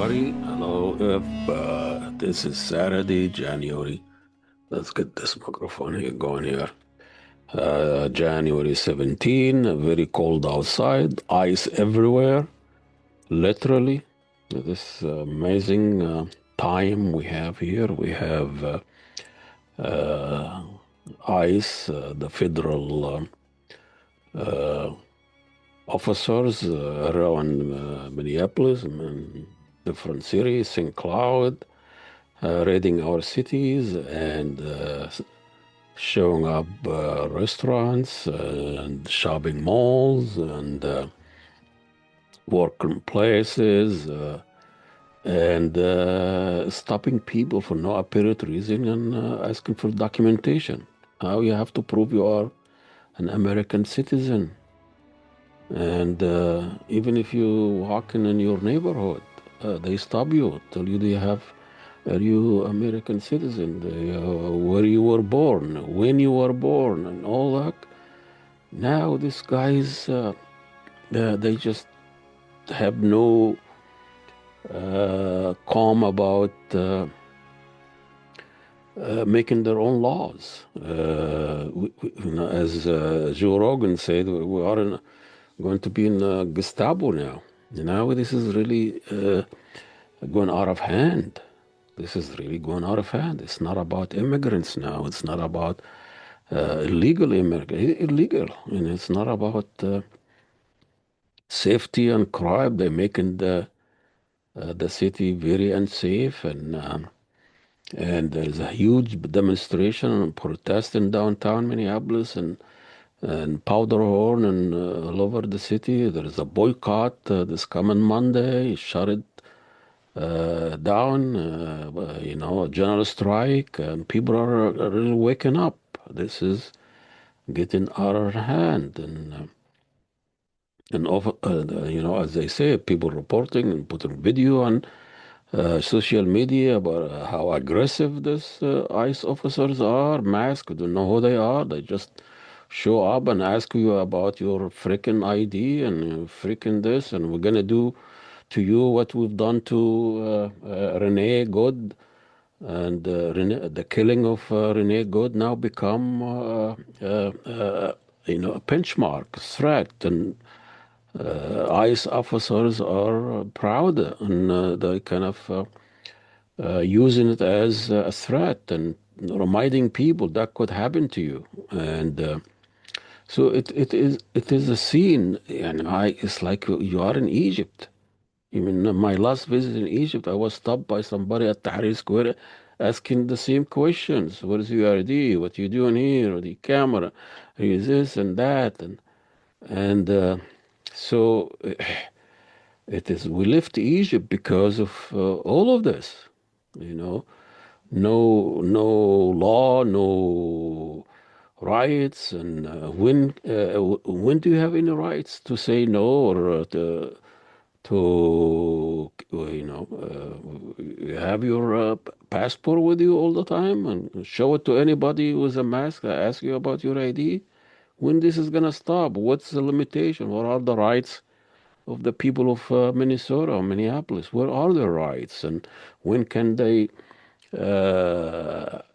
everybody. Hello, this is Saturday, January. Let's get this microphone here going here. January 17, very cold outside, ice everywhere, literally. This amazing time we have here. We have uh, ice, the federal uh, officers around Minneapolis and different cities, St. Cloud, raiding our cities and showing up restaurants and shopping malls and working places and stopping people for no apparent reason and asking for documentation. How you have to prove you are an American citizen. And even if you walk in your neighborhood, they stop you, tell you they have, are you American citizen? Where you were born, when you were born, and all that. Now these guys, they just have no calm about making their own laws. As Joe Rogan said, we are going to be in Gestapo now. Now this is really going out of hand. This is really going out of hand. It's not about immigrants now. It's not about illegal immigrants. Illegal, and it's not about safety and crime. They're making the city very unsafe, and there's a huge demonstration and protest in downtown Minneapolis and Powderhorn and all over the city. There is a boycott this coming Monday. Shut it down, a general strike, and people are really waking up. This is getting out of hand, and over, as they say, people reporting and putting video on social media about how aggressive this ICE officers are. Masked, don't know who they are. They just show up and ask you about your freaking ID and freaking this, and we're gonna do to you what we've done to Renee Good, and the killing of Renee Good now become a benchmark threat, and ICE officers are proud and they kind of using it as a threat and reminding people that could happen to you. And so it is a scene, and it's like you are in Egypt. Even my last visit in Egypt, I was stopped by somebody at Tahrir Square asking the same questions. What is your ID? What you doing here? The camera? Is this and that? And so it is. We left Egypt because of all of this. You know, no law, no rights, and when do you have any rights to say no or to you have your passport with you all the time and show it to anybody with a mask that ask you about your ID? When this is gonna stop? What's the limitation? What are the rights of the people of Minnesota or Minneapolis? Where are their rights, and when can they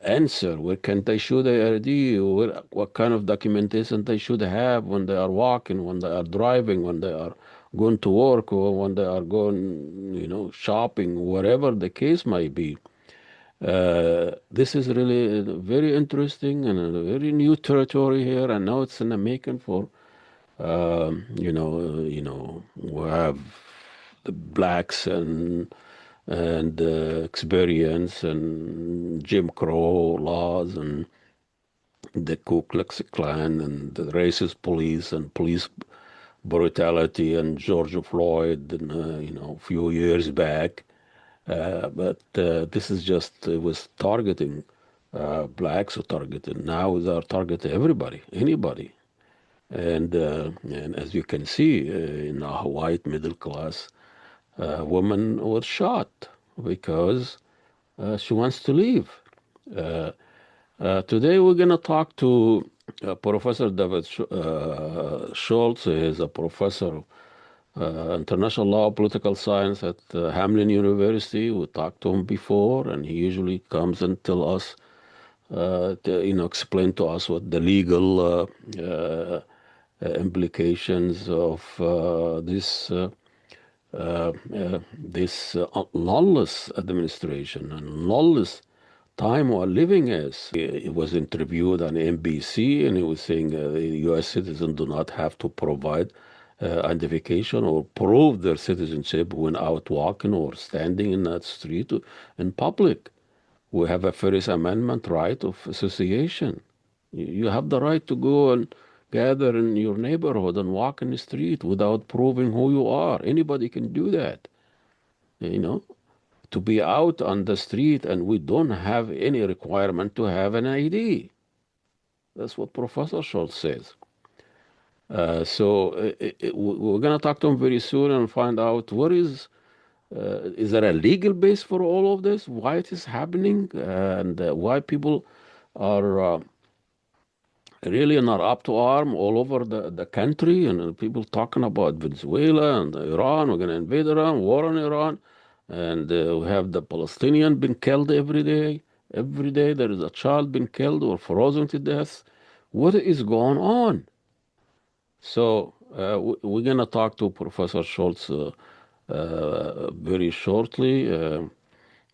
answer? Where can they show their ID? What kind of documentation they should have when they are walking, when they are driving, when they are going to work, or when they are going, shopping, whatever the case might be. This is really very interesting and a very new territory here. I know it's in the making for, we have the blacks and experience and Jim Crow laws and the Ku Klux Klan and the racist police and police brutality and George Floyd, and, a few years back. But this is just, it was targeting blacks or targeted. Now they are targeting everybody, anybody. And as you can see, in a white middle class, woman was shot because she wants to leave. Uh, Today we're going to talk to Professor David Schultz. He is a professor international law, political science at Hamline University. We talked to him before, and he usually comes and tell us, explain to us what the legal implications of this lawless administration and lawless time we're living is. He was interviewed on NBC and he was saying the U.S. citizens do not have to provide identification or prove their citizenship when out walking or standing in that street in public. We have a First Amendment right of association. You have the right to go and gather in your neighborhood and walk in the street without proving who you are. Anybody can do that, you know, to be out on the street, and we don't have any requirement to have an ID. That's what Professor Schultz says. We're going to talk to him very soon and find out what is there a legal base for all of this? Why it is happening, and why people are really not up to arm all over the country, and people talking about Venezuela and Iran. We're going to invade Iran, war on Iran, and we have the Palestinian being killed every day. Every day there is a child being killed or frozen to death. What is going on? So we're going to talk to Professor Schultz very shortly.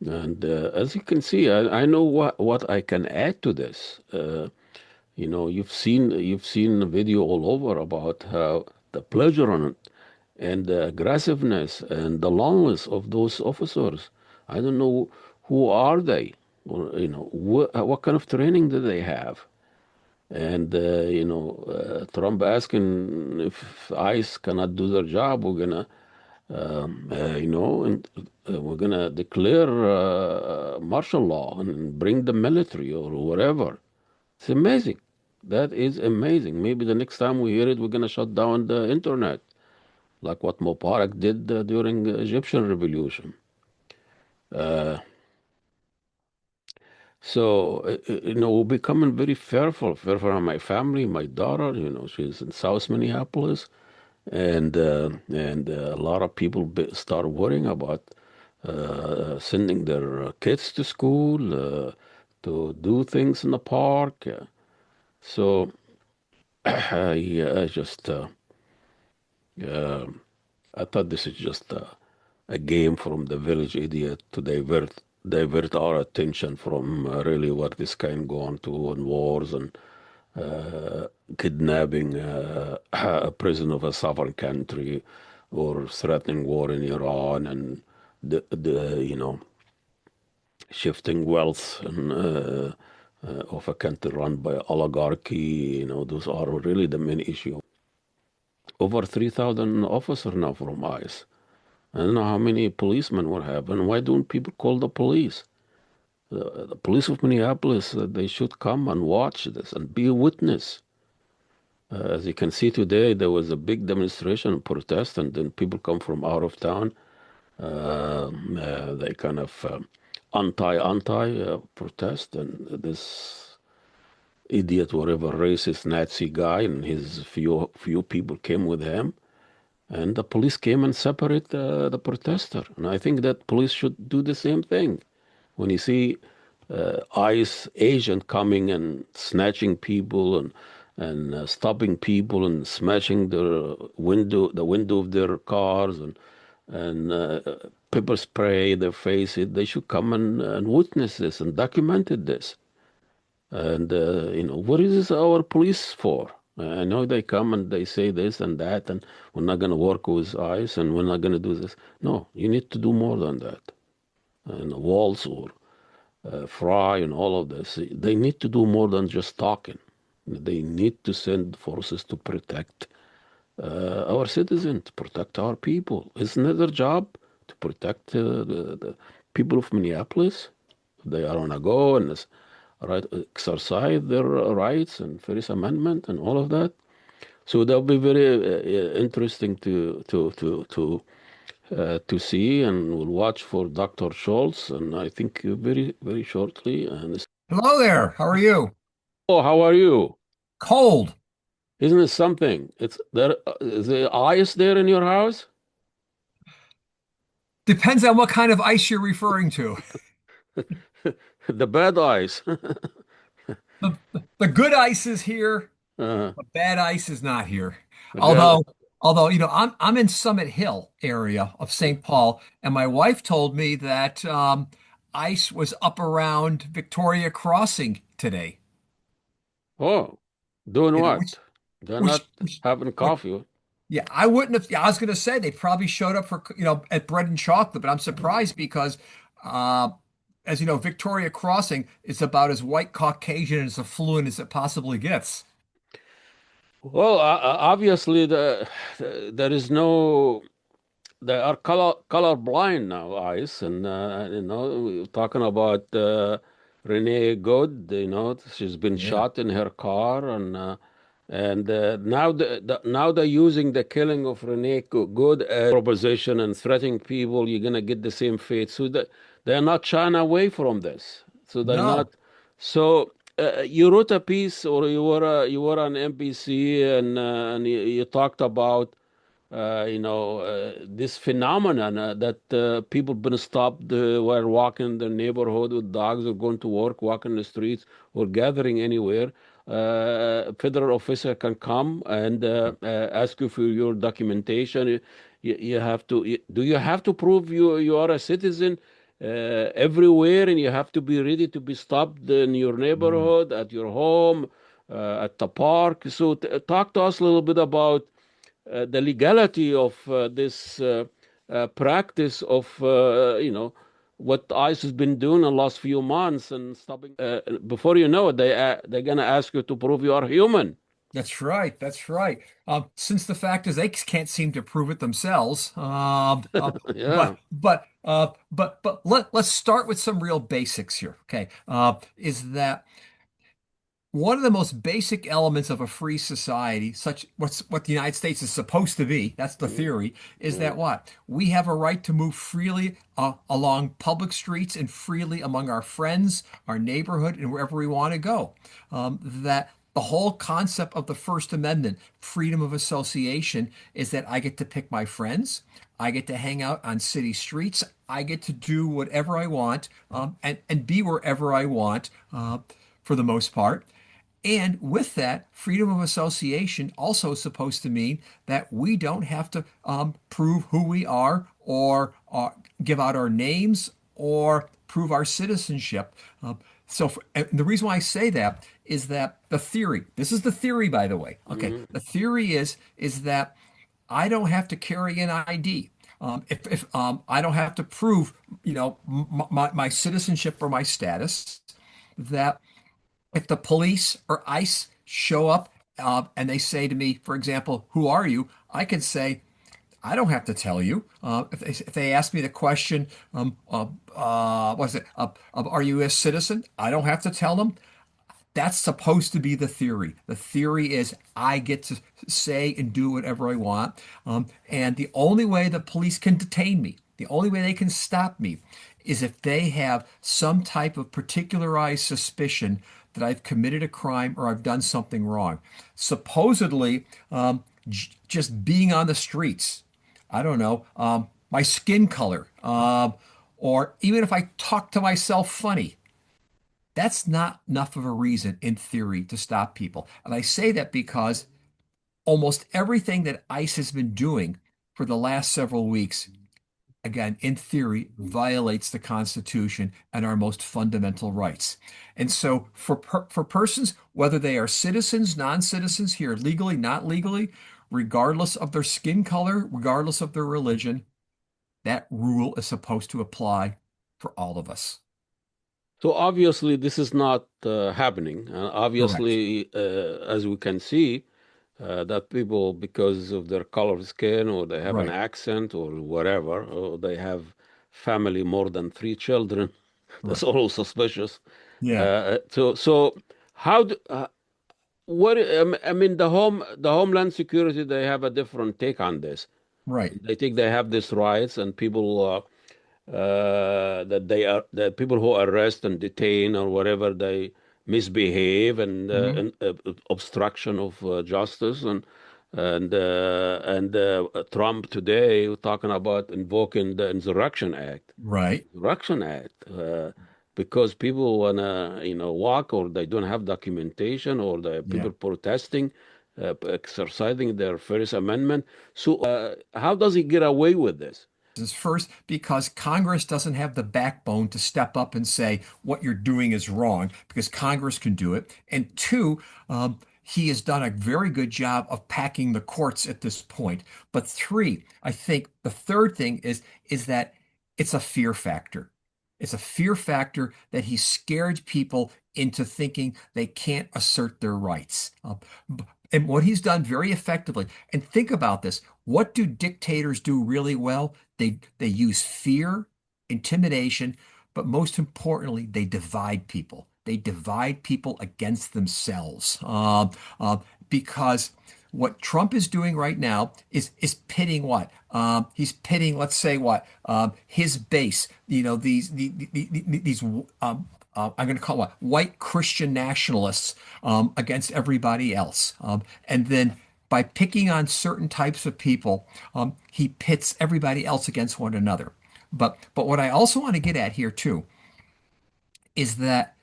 And as you can see, I know what I can add to this. You've seen the video all over about how the pleasure on it and the aggressiveness and the loneliness of those officers. I don't know who are they, or what kind of training do they have. And Trump asking if ICE cannot do their job, we're gonna declare martial law and bring the military or whatever. It's amazing. That is amazing. Maybe the next time we hear it, we're gonna shut down the internet, like what Mubarak did during the Egyptian revolution. Uh, we're becoming very fearful of my family, my daughter. She's in South Minneapolis, and a lot of people start worrying about sending their kids to school to do things in the park. So I just uh, I thought this is just a game from the village idiot to divert our attention from really what this can go on to in wars and uh, kidnapping a president of a sovereign country or threatening war in Iran and the shifting wealth and of a country run by oligarchy. Those are really the main issue. Over 3,000 officers now from ICE. I don't know how many policemen we have, and why don't people call the police? The police of Minneapolis, they should come and watch this and be a witness. As you can see today, there was a big demonstration and protest, and then people come from out of town. They kind of anti protest, and this idiot, whatever racist Nazi guy, and his few people came with him, and the police came and separate the protester. And I think that police should do the same thing. When you see ICE agent coming and snatching people and stopping people and smashing the window of their cars and pepper spray their faces, they should come and witness this and documented this. And what is this our police for? I know they come and they say this and that, and we're not going to work with ICE and we're not going to do this. No, you need to do more than that. And Walls or Fry and all of this, they need to do more than just talking. They need to send forces to protect our citizens, to protect our people. Isn't it their job to protect the people of Minneapolis? They are on a go and right, exercise their rights and First Amendment and all of that. So that'll be very interesting to see, and we'll watch for Dr. Schultz, and I think very very shortly. And Hello there. How are you? oh, how are you? Cold. Isn't it something? It's there. Is the ice there in your house? Depends on what kind of ice you're referring to. The bad ice. The good ice is here, Uh, the bad ice is not here. again, Although, I'm in Summit Hill area of St. Paul, and my wife told me that ice was up around Victoria Crossing today. oh, doing You know, what? which They're not which which, having which coffee. yeah, I wouldn't have. Yeah, I was going to say they probably showed up for at bread and chocolate, but I'm surprised because, uh, as you know, Victoria Crossing is about as white Caucasian and as affluent as it possibly gets. Well, obviously, there is no. They are color blind now, Ice, and we're talking about Renee Good. She's been Yeah. shot in her car, and now now they're using the killing of Renee Good as proposition and threatening people. You're gonna get the same fate. So they're not shying away from this. So they're not. No. So you wrote a piece, or you were on NBC, and you talked about this phenomenon that people been stopped while walking in their neighborhood with dogs or going to work, walking the streets or gathering anywhere. A federal officer can come and ask you for your documentation. You have to. Do you have to prove you are a citizen everywhere, and you have to be ready to be stopped in your Mm. neighborhood, at your home, at the park? So talk to us a little bit about the legality of this practice of what ICE has been doing in the last few months and stopping. Before you know it, they're gonna ask you to prove you are human. That's right. That's right. Since the fact is they can't seem to prove it themselves. Yeah. Let's start with some real basics here. Okay. Is that one of the most basic elements of a free society, such what the United States is supposed to be, that's the Mm, theory, is mm. that what? We have a right to move freely along public streets and freely among our friends, our neighborhood, and wherever we want to go. That the whole concept of the First Amendment, freedom of association, is that I get to pick my friends, I get to hang out on city streets, I get to do whatever I want, and be wherever I want, for the most part. And with that, freedom of association also is supposed to mean that we don't have to prove who we are or give out our names or prove our citizenship. And the reason why I say that is that the theory, this is the theory, by the way. Okay. Mhm. The theory is that I don't have to carry an ID. If I don't have to prove, my citizenship or my status, that if the police or ICE show up and they say to me, for example, who are you? I can say, I don't have to tell you. If they ask me the question, what is it? Are you a citizen? I don't have to tell them. That's supposed to be the theory. The theory is I get to say and do whatever I want. And the only way the police can detain me, the only way they can stop me, is if they have some type of particularized suspicion that I've committed a crime or I've done something wrong. Supposedly, just being on the streets, I don't know, my skin color, or even if I talk to myself funny, that's not enough of a reason in theory to stop people. And I say that because almost everything that ICE has been doing for the last several weeks, again, in theory, violates the Constitution and our most fundamental rights. And so for persons, whether they are citizens, non-citizens here, legally, not legally, regardless of their skin color, regardless of their religion, that rule is supposed to apply for all of us. So obviously this is not happening. Correct. Obviously, as we can see, that people, because of their color of skin, or they have an Right. accent, or whatever, or they have family more than three children, that's Right. all suspicious. Yeah. So how do, what I mean, the Homeland Security, they have a different take on this. Right. They think they have these rights, and people that they are the people who arrest and detain or whatever, they misbehave, and, Mhm. obstruction of justice, and and Trump today talking about invoking the Insurrection Act. Right. Insurrection Act, because people wanna, walk, or they don't have documentation, or the Yeah. people protesting, exercising their First Amendment. So, how does he get away with this? Is first because Congress doesn't have the backbone to step up and say what you're doing is wrong, because Congress can do it. And two, he has done a very good job of packing the courts at this point. But three, I think the third thing is that it's a fear factor. It's a fear factor that he scared people into thinking they can't assert their rights. And what he's done very effectively, and think about this, what do dictators do really well? They use fear, intimidation, but most importantly, they divide people. They divide people against themselves. Because what Trump is doing right now is pitting what? He's pitting, let's say what? His base. These I'm going to call what, white Christian nationalists against everybody else. And then by picking on certain types of people, he pits everybody else against one another. But what I also want to get at here too is that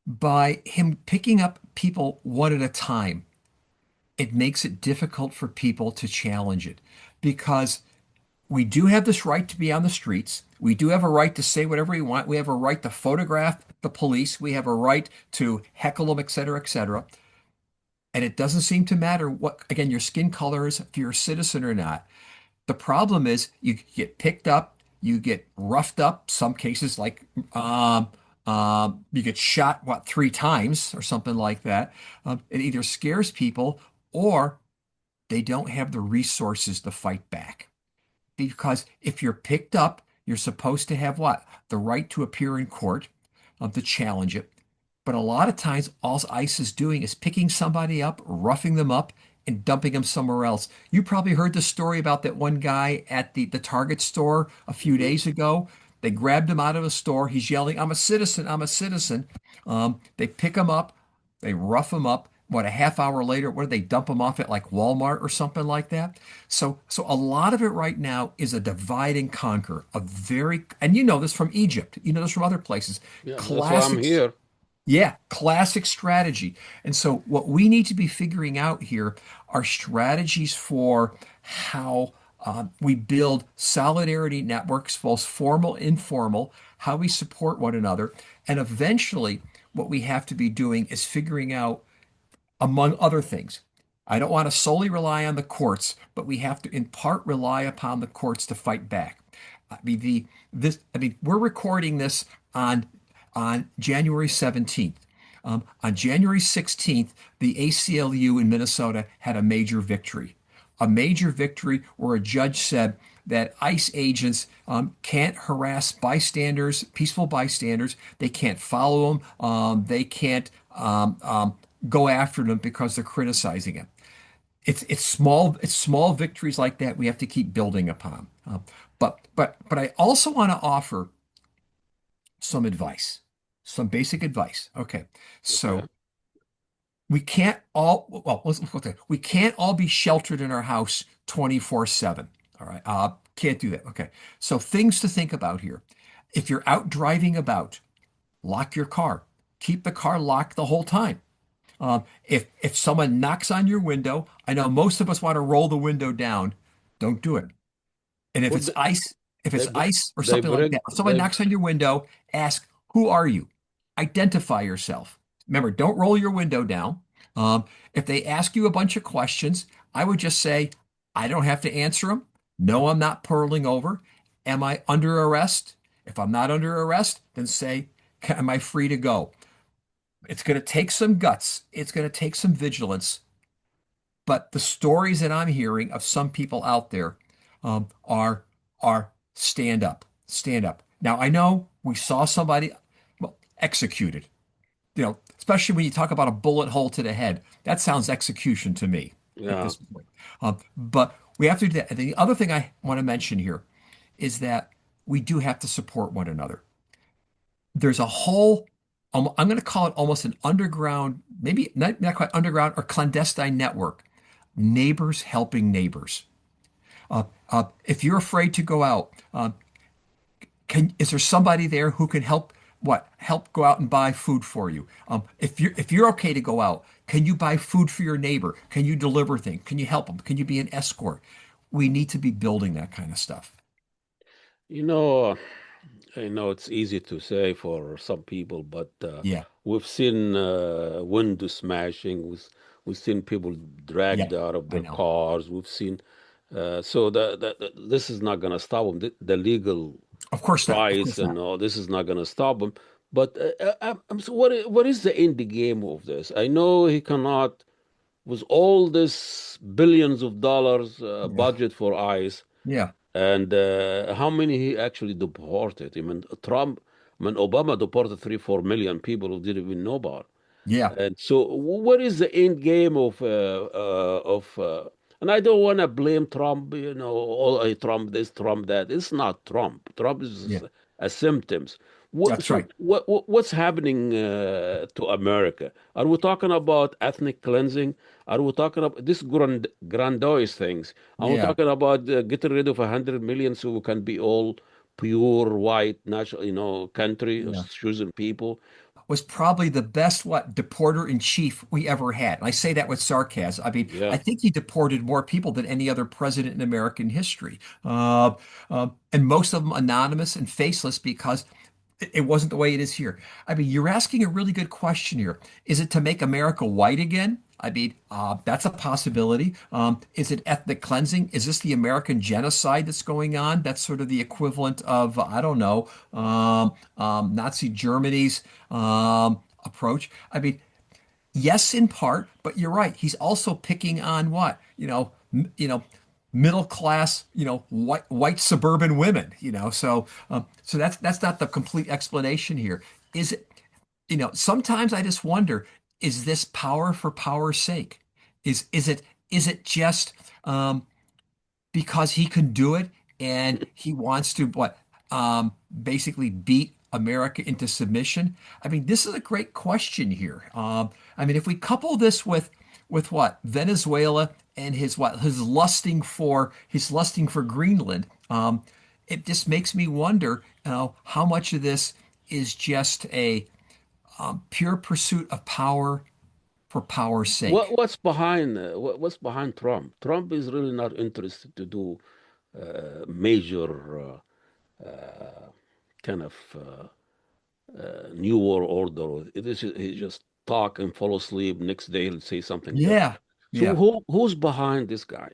by him picking up people one at a time, it makes it difficult for people to challenge it, because we do have this right to be on the streets. We do have a right to say whatever we want. We have a right to photograph the police. We have a right to heckle them, et cetera, et cetera. And it doesn't seem to matter what, again, your skin color is, if you're a citizen or not. The problem is you get picked up, you get roughed up, some cases like you get shot, what, 3 times or something like that. It either scares people or they don't have the resources to fight back. Because if you're picked up, you're supposed to have what? The right to appear in court, to challenge it. But a lot of times, all ICE is doing is picking somebody up, roughing them up, and dumping them somewhere else. You probably heard the story about that one guy at the Target store a few Mhm. days ago. They grabbed him out of a store. He's yelling, "I'm a citizen, I'm a citizen." They pick him up, they rough him up. What, a half hour later, what do they dump him off at, like Walmart or something like that? So a lot of it right now is a divide and conquer, a very, and you know this from Egypt, you know this from other places, Yeah, that's why I'm classics. here. Yeah, classic strategy. And so, what we need to be figuring out here are strategies for how we build solidarity networks, both formal, informal, how we support one another. And eventually, what we have to be doing is figuring out, among other things, I don't want to solely rely on the courts, but we have to, in part, rely upon the courts to fight back. We're recording this on January 17th. On January 16th, the ACLU in Minnesota had a major victory where a judge said that ICE agents can't harass bystanders, peaceful bystanders. They can't follow them. They can't go after them because they're criticizing him. It's small victories like that we have to keep building upon. But I also want to offer some advice, some basic advice. Okay, Okay. so we can't all, well, okay, we can't all be sheltered in our house 24/7. All right, can't do that. Okay, so things to think about here. If you're out driving about, lock your car. Keep the car locked the whole time. If someone knocks on your window, I know most of us want to roll the window down. Don't do it. And if Well, it's ice, if they it's br- ice or they something like break that, if someone they knocks on your window, ask, "Who are you?" Identify yourself. Remember, don't roll your window down. If they ask you a bunch of questions, I would just say, "I don't have to answer them. No, I'm not purling over. Am I under arrest? If I'm not under arrest, then say, am I free to go?" It's going to take some guts. It's going to take some vigilance. But the stories that I'm hearing of some people out there are stand up, stand up. Now I know we saw somebody, well, executed. Especially when you talk about a bullet hole to the head, that sounds execution to me at yeah. this point. But we have to do that. And the other thing I want to mention here is that we do have to support one another. There's a whole, I'm going to call it almost an underground, maybe not quite underground or clandestine network neighbors helping neighbors. If you're afraid to go out, is there somebody there who can help go out and buy food for you? If you're okay to go out, can you buy food for your neighbor? Can you deliver things? Can you help them? Can you be an escort? We need to be building that kind of stuff. You know, I know it's easy to say for some people, but Yeah, we've seen window smashing. We've seen people yeah, dragged out of I their know. cars. We've seen so this is not going to stop them. The legal Of course not. Of price course and not. all this is not going to stop them. But so what is the end game of this? I know he cannot with all this billions of dollars Yeah, budget for ICE. yeah, And how many he actually deported? I mean, Trump, I mean, Obama deported 3, 4 million people who didn't even know about. yeah, And so, what is the end game and I don't want to blame Trump, all Trump this, Trump that. It's not Trump. Trump is yeah. a symptoms. That's So, right. what's happening to America? Are we talking about ethnic cleansing? Are we talking about this grandiose things? Are we Yeah, talking about getting rid of 100 million so we can be all pure white national, country of yeah. choosing people? Was probably the best deporter in chief we ever had. And I say that with sarcasm. I mean, I Yeah. think he deported more people than any other president in American history, and most of them anonymous and faceless because it wasn't the way it is here. I mean, you're asking a really good question here. Is it to make America white again? I mean, that's a possibility. Is it ethnic cleansing? Is this the American genocide that's going on? That's sort of the equivalent of, I don't know, Nazi Germany's approach. I mean, yes, in part, but you're right. He's also picking on what? Middle class, white suburban women, so that's not the complete explanation here. Is it, sometimes I just wonder, is this power for power's sake? Is it just because he can do it and he wants to basically beat America into submission? I mean, this is a great question here. I mean, if we couple this with what Venezuela and his lusting for Greenland, it just makes me wonder, how much of this is just a pure pursuit of power for power's sake. What's behind Trump? Trump is really not interested to do major kind of new world order. It is he just talk and fall asleep. Next day he'll say something Yeah, different. So yeah. who's behind this guy?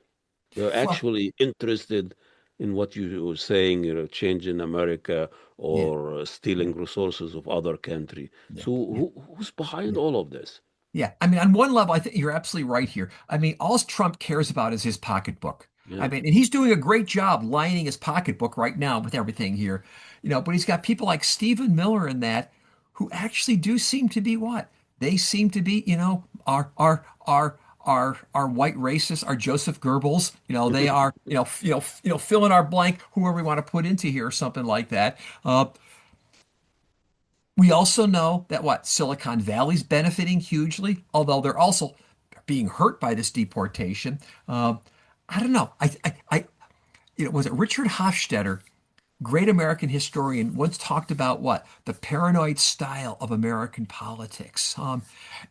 They're Well, actually interested in what you were saying, changing America yeah, or yeah, stealing resources of other country. yeah, So yeah, who's behind yeah. all of this? Yeah, I mean, on one level, I think you're absolutely right here. I mean, all Trump cares about is his pocketbook. I Yeah. mean, and he's doing a great job lining his pocketbook right now with everything here, but he's got people like Stephen Miller and that who actually do seem to be what? They seem to be, our white racists, our Joseph Goebbels, they are, fill in our blank, whoever we want to put into here or something like that. We also know that what Silicon Valley's benefiting hugely, although they're also being hurt by this deportation. Uh, I don't know. Was it Richard Hofstadter, great American historian, once talked about what the paranoid style of American politics.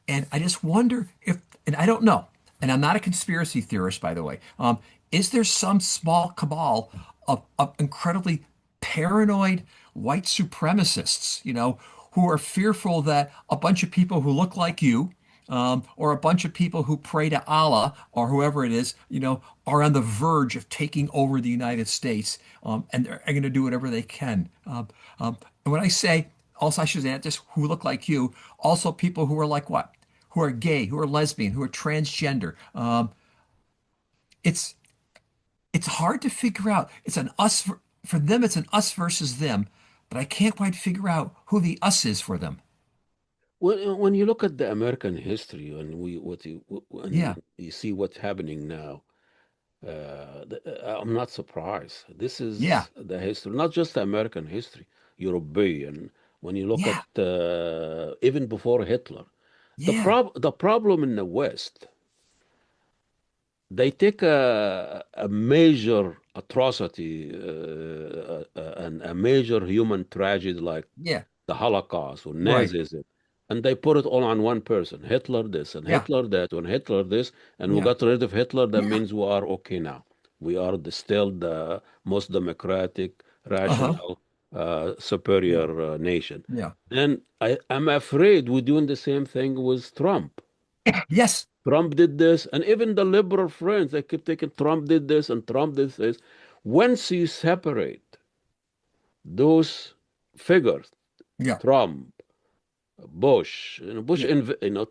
And I just wonder if, and I don't know, and I'm not a conspiracy theorist, by the way. Is there some small cabal of incredibly paranoid white supremacists, who are fearful that a bunch of people who look like you, or a bunch of people who pray to Allah or whoever it is, are on the verge of taking over the United States, and they're going to do whatever they can. And when I say, also I should add just who look like you, also people who are like what? Who are gay, who are lesbian, who are transgender. It's it's hard to figure out. It's an us for them. It's an us versus them, but I can't quite figure out who the us is for them. When you look at the American history and when Yeah, you see what's happening now, I'm not surprised. This yeah, is the history, not just the American history, European. When you look at yeah, even before Hitler, yeah, the problem in the West, they take a major atrocity and a major human tragedy like Yeah. the Holocaust or Right. Nazism, and they put it all on one person. Hitler this and Yeah. Hitler that and Hitler this, and we Yeah. got rid of Hitler. That Yeah. means we are okay now. We are still the most democratic, Uh-huh. rational, Yeah. superior nation. Yeah. And I'm afraid we're doing the same thing with Trump. Yes. Trump did this, and even the liberal friends, they keep taking Trump did this and Trump did this. Once you separate those figures, Yeah. Trump, Bush, Bush, Yeah.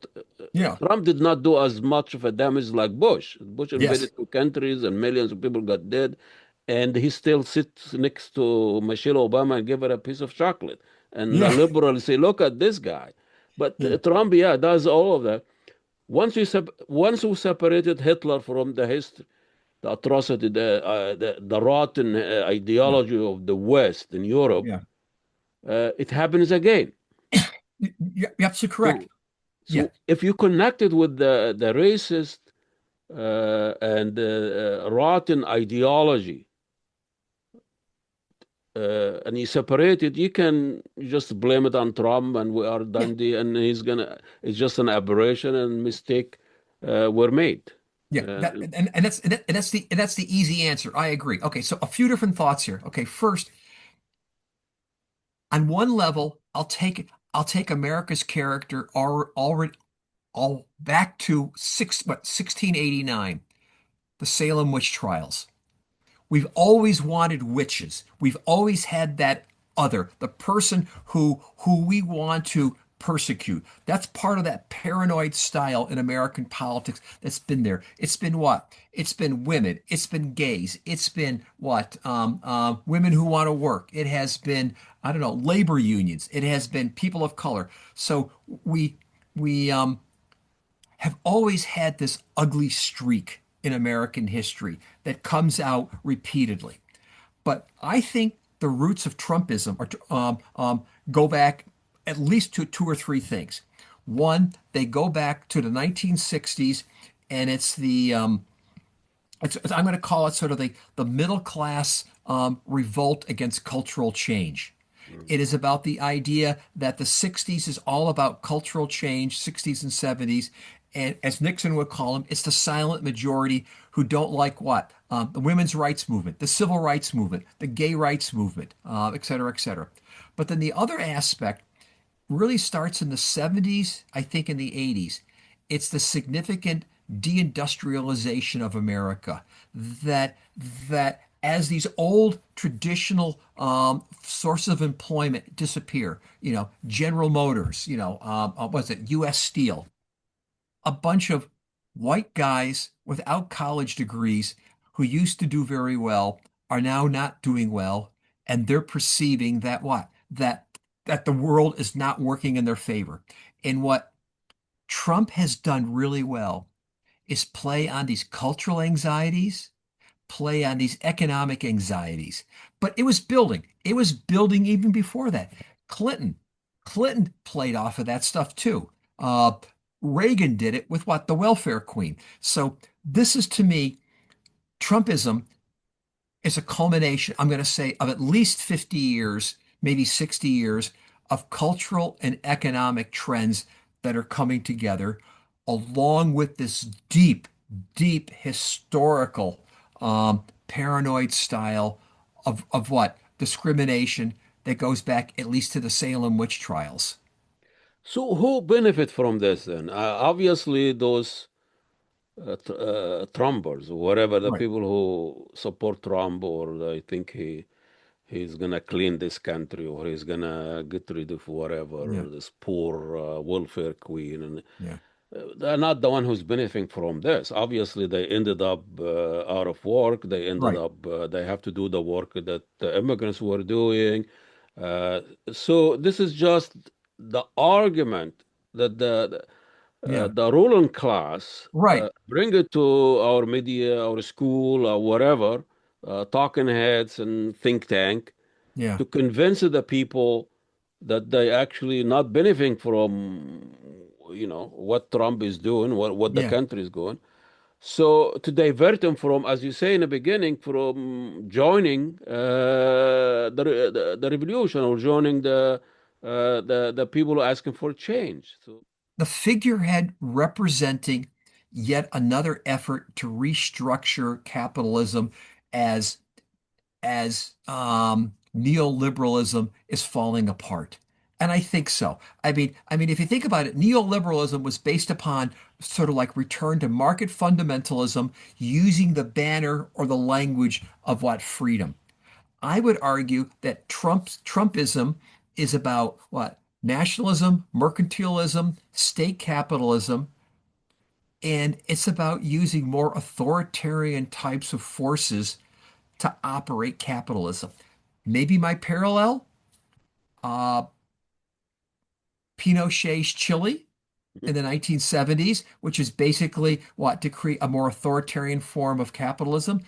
Yeah. Trump did not do as much of a damage like Bush. Bush Yes. invaded two countries and millions of people got dead, and he still sits next to Michelle Obama and give her a piece of chocolate. And the Yeah. liberals say, "Look at this guy." But Yeah. Trump, yeah, does all of that. Once we separated Hitler from the history, the atrocity, the rotten Yeah. ideology of the West in Europe, Yeah. it happens again. You're absolutely correct. So, Yeah. so if you connect it with the racist and rotten ideology, and you separate it, you can just blame it on Trump, and we are Yeah. done. And he's gonna. It's just an aberration, and mistake were made. Yeah. Uh, And that's the easy answer. I agree. Okay, so a few different thoughts here. Okay, first, on one level, I'll take America's character already all back to 1689, the Salem witch trials. We've always wanted witches. We've always had that other, the person who we want to persecute. That's part of that paranoid style in American politics that's been there. It's been what? It's been women. It's been gays. It's been what? Women who want to work. It has been, I don't know, labor unions. It has been people of color. So we have always had this ugly streak in American history that comes out repeatedly. But I think the roots of Trumpism go back at least to two or three things. One, they go back to the 1960s, and I'm going to call it sort of the middle class revolt against cultural change. It is about the idea that the 60s is all about cultural change, 60s and 70s. And as Nixon would call them, it's the silent majority who don't like what? The women's rights movement, the civil rights movement, the gay rights movement, et cetera, et cetera. But then the other aspect really starts in the 70s, I think in the 80s. It's the significant deindustrialization of America that that as these old traditional sources of employment disappear, General Motors, what's it, U.S. Steel, a bunch of white guys without college degrees who used to do very well are now not doing well, and they're perceiving that what? That the world is not working in their favor. And what Trump has done really well is play on these cultural anxieties, play on these economic anxieties. But it was building. It was building even before that. Clinton, Clinton played off of that stuff too. Uh, Reagan did it with what? The welfare queen. So this is to me, Trumpism is a culmination, I'm going to say, of at least 50 years, maybe 60 years of cultural and economic trends that are coming together, along with this deep, deep historical paranoid style of what? Discrimination that goes back at least to the Salem witch trials. so who benefit from this then? Obviously, those Trumpers, whatever the Right. people who support Trump or they think he's gonna clean this country or he's gonna get rid of Yeah. whatever this poor welfare queen, and Yeah. they're not the one who's benefiting from this. Obviously, they ended up out of work. They ended Right. up they have to do the work that the immigrants were doing. Uh, so this is just the argument that Yeah. the ruling class Right. bring it to our media, our school, or whatever, talking heads and think tank Yeah. to convince the people that they actually not benefiting from what Trump is doing, what the Yeah. country is going. So to divert him from, as you say in the beginning, from joining the revolution or joining the people asking for change. So The figurehead representing yet another effort to restructure capitalism as neoliberalism is falling apart. And I think so. I mean, if you think about it, neoliberalism was based upon sort of like return to market fundamentalism using the banner or the language of what freedom. I would argue that Trumpism is about what? Nationalism, mercantilism, state capitalism, and it's about using more authoritarian types of forces to operate capitalism. Maybe my parallel, uh, Pinochet's Chile in the 1970s, which is basically what to create a more authoritarian form of capitalism.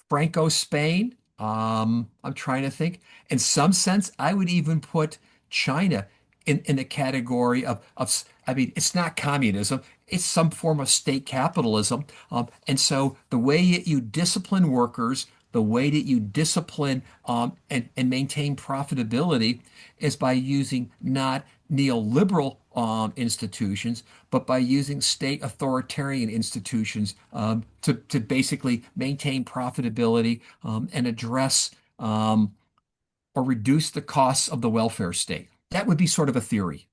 Franco's Spain. I'm trying to think. In some sense, I would even put China in the category I mean, it's not communism. It's some form of state capitalism. And so the way that you discipline workers, the way that you discipline and maintain profitability is by using not neoliberal institutions, but by using state authoritarian institutions to basically maintain profitability and address or reduce the costs of the welfare state. That would be sort of a theory.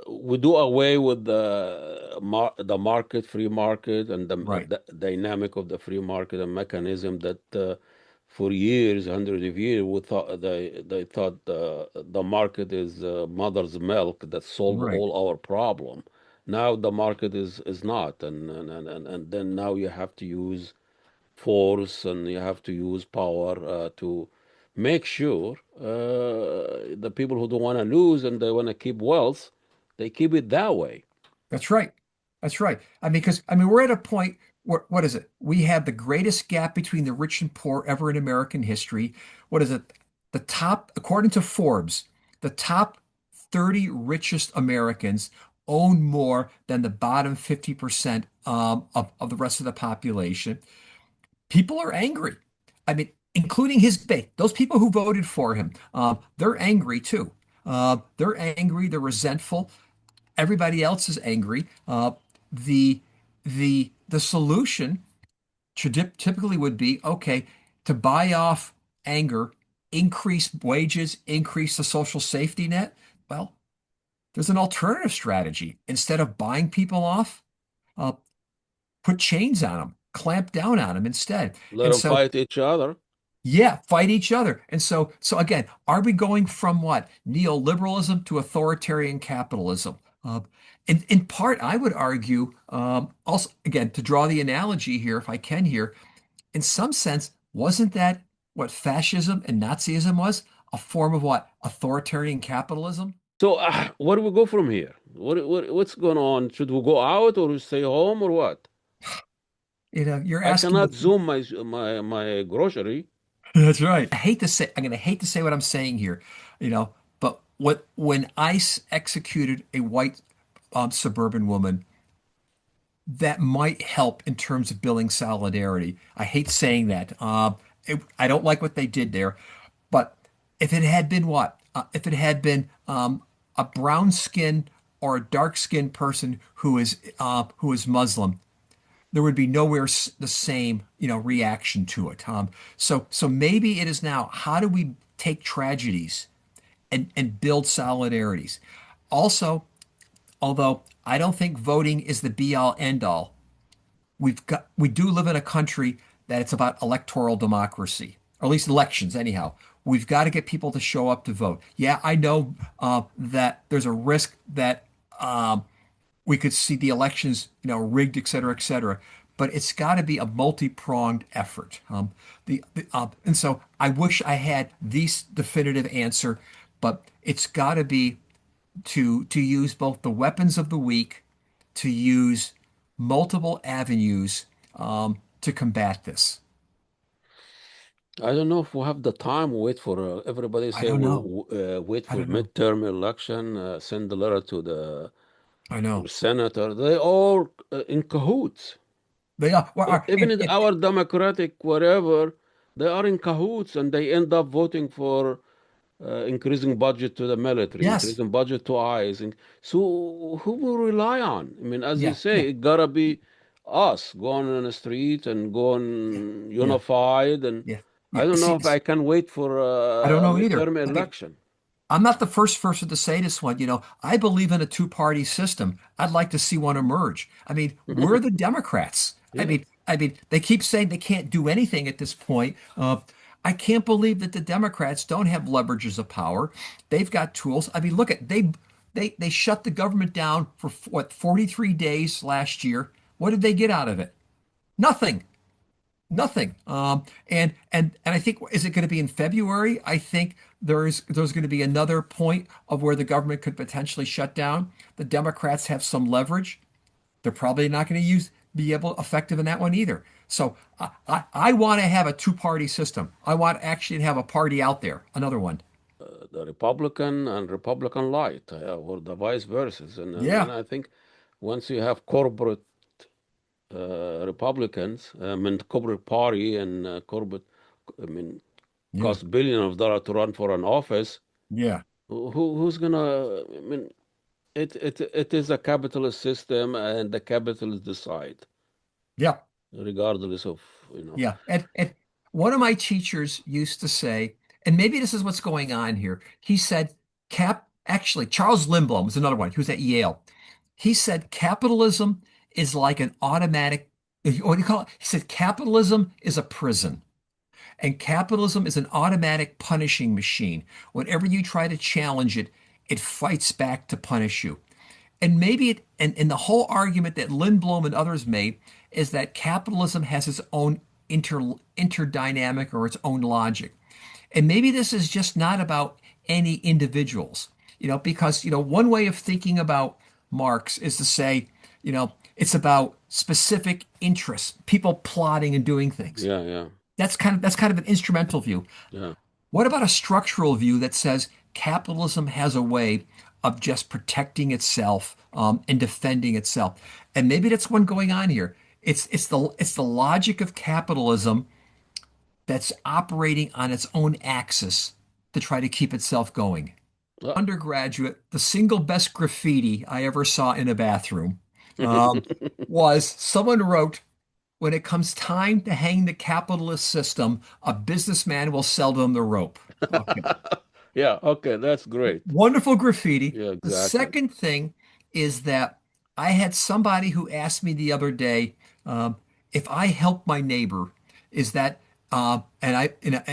we do away with the market, free market, and Right. the dynamic of the free market and mechanism that for years, hundreds of years, we thought they thought the market is mother's milk that solve Right. all our problem. Now the market is not, and then now you have to use force and you have to use power to make sure the people who don't want to lose and they want to keep wealth, they keep it that way. That's right. That's right. I mean, because I mean, we're at a point where what is it? We have the greatest gap between the rich and poor ever in American history. What is it? The top, according to Forbes, the top 30 richest Americans own more than the bottom 50% of the rest of the population. People are angry. I mean, including his base. Those people who voted for him, they're angry too. They're angry. They're resentful. Everybody else is angry. The the solution typically would be okay to buy off anger, increase wages, increase the social safety net. Well, there's an alternative strategy. Instead of buying people off, uh, put chains on them, clamp down on them instead. Let And them so fight each other. yeah, fight each other. And so again, are we going from what? Neoliberalism to authoritarian capitalism? In part, I would argue, also, again, to draw the analogy here, if I can here, in some sense, wasn't that what fascism and Nazism was? A form of what? Authoritarian capitalism? So where do we go from here? What's going on? Should we go out or stay home or what? You know, you're I asking cannot the zoom my grocery. That's right. I hate to say, I'm going to hate to say what I'm saying here, but when ICE executed a white suburban woman, that might help in terms of building solidarity. I hate saying that. I don't like what they did there, but if it had been what? If it had been a brown skin or a dark skinned person who is Muslim, there would be nowhere the same, reaction to it. So maybe it is now. How do we take tragedies and build solidarities? Also, although I don't think voting is the be all end all, we do live in a country that it's about electoral democracy, or at least elections anyhow. We've got to get people to show up to vote. Yeah, I know that there's a risk that we could see the elections, rigged, et cetera, et cetera. But it's got to be a multi-pronged effort. And so I wish I had the definitive answer, but it's got to be to use both the weapons of the weak, to use multiple avenues to combat this. I don't know if we have the time. Wait for everybody I say don't know. wait I for don't know. midterm election. Send the letter to the I know. senator, they all in cahoots. They are. Well, Even in our democratic whatever, they are in cahoots and they end up voting for increasing budget to the military, yes. increasing budget to ICE. So who will rely on? I mean, as you Yeah. Yeah. say, it gotta be us going on the street and Yeah. going Yeah. unified. And Yeah. I Yeah. don't know See, if I can wait for I don't a know either. midterm I mean, election. I'm not the first person to say this one. I believe in a two-party system. I'd like to see one emerge. I mean, we're the Democrats. I Yeah. mean, I mean, they keep saying they can't do anything at this point. I can't believe that the Democrats don't have leverages of power. They've got tools. I mean, look at they shut the government down for what 43 days last year. What did they get out of it? Nothing. Nothing. And I think is it going to be in February? I think there's going to be another point of where the government could potentially shut down. The Democrats have some leverage. They're probably not going to be able effective in that one either. So I want to have a two-party system. I want actually to have a party out there, another one. The Republican and Republican light, or the vice versa. And Yeah, I think once you have corporate Republicans, I mean, corporate party and corporate, I mean, yeah, cost billions of dollars to run for an office. yeah, Who's gonna? I mean, it is a capitalist system, and the capitalists decide, yeah. regardless of you know. Yeah. And one of my teachers used to say, and maybe this is what's going on here. He said, actually, Charles Lindblom was another one. He was at Yale. He said, capitalism is like an automatic, what do you call it? He said, capitalism is a prison, and capitalism is an automatic punishing machine. Whenever you try to challenge it, it fights back to punish you. And maybe and the whole argument that Lindblom and others made is that capitalism has its own interdynamic or its own logic. And maybe this is just not about any individuals, because, one way of thinking about Marx is to say, it's about specific interests, people plotting and doing things. Yeah, yeah, That's kind of an instrumental view. yeah. What about a structural view that says capitalism has a way of just protecting itself and defending itself? And maybe that's one going on here. It's the logic of capitalism that's operating on its own axis to try to keep itself going. Uh, Undergraduate, the single best graffiti I ever saw in a bathroom um, was someone wrote, "When it comes time to hang the capitalist system, a businessman will sell them the rope." Okay. yeah, okay, that's great. Wonderful graffiti. Yeah, The exactly. second thing is that I had somebody who asked me the other day if I help my neighbor, is that and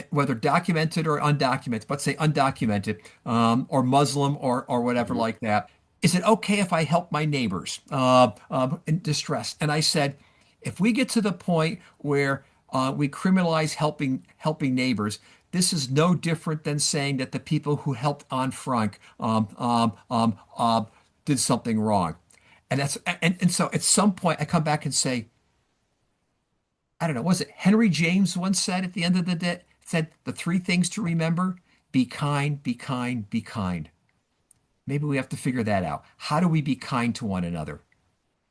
whether documented or undocumented, let's say undocumented or Muslim or whatever Hmm. like that, is it okay if I help my neighbors in distress? And I said, if we get to the point where we criminalize helping neighbors, this is no different than saying that the people who helped Anne Frank did something wrong. And so at some point I come back and say, I don't know, was it Henry James once said at the end of the day, said the three things to remember: be kind, be kind, be kind. Maybe we have to figure that out. How do we be kind to one another?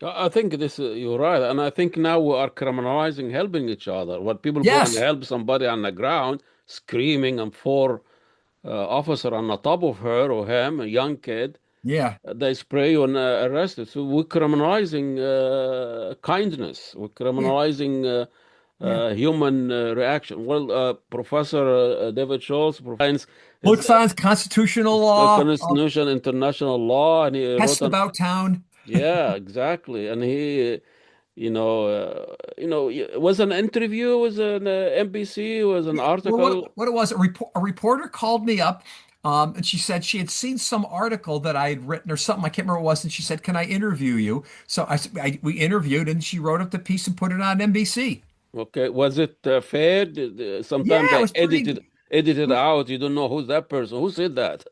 I think this you're right, and I think now we are criminalizing helping each other. When people go and Yes. help somebody on the ground, screaming, and four officer on the top of her or him, a young kid, Yeah. they spray you and arrest it. So we're criminalizing kindness. We're Yeah. criminalizing Yeah. human reaction. Well, Professor David Schultz, Professor is Science, constitutional law, Constitution, international law, and he wrote test an about town. yeah, exactly. And he, it was an interview, was an NBC, was an Yeah. Well, article. what it was, a reporter called me up, and she said she had seen some article that I had written or something. I can't remember what it was, and she said, "Can I interview you?" So we interviewed, and she wrote up the piece and put it on NBC. Okay, was it fair? Sometimes Yeah, it they was pretty. edited out. You don't know who's that person. Who said that?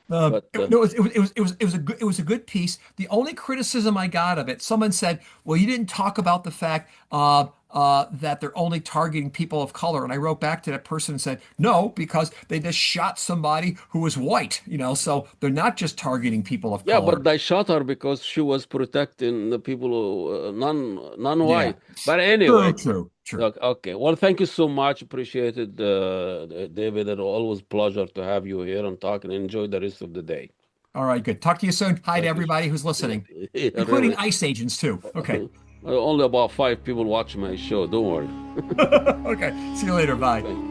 But No, it was a good piece. The only criticism I got of it, someone said, "Well, you didn't talk about the fact that they're only targeting people of color. And I wrote back to that person and said, no, because they just shot somebody who was white, so they're not just targeting people of Yeah, but color. they shot her because she was protecting the people who Yeah. non-white. But True, anyway, true, true. look, okay. Well, thank you so much. Appreciate it, David. It's always pleasure to have you here and talk and enjoy the rest of the day. All right, good. Talk to you soon. Hi to Thank you. everybody who's listening, Yeah, including really. ICE agents too. Okay. Only about 5 people watch my show. Don't worry. Okay. See you later. Bye. Thank you.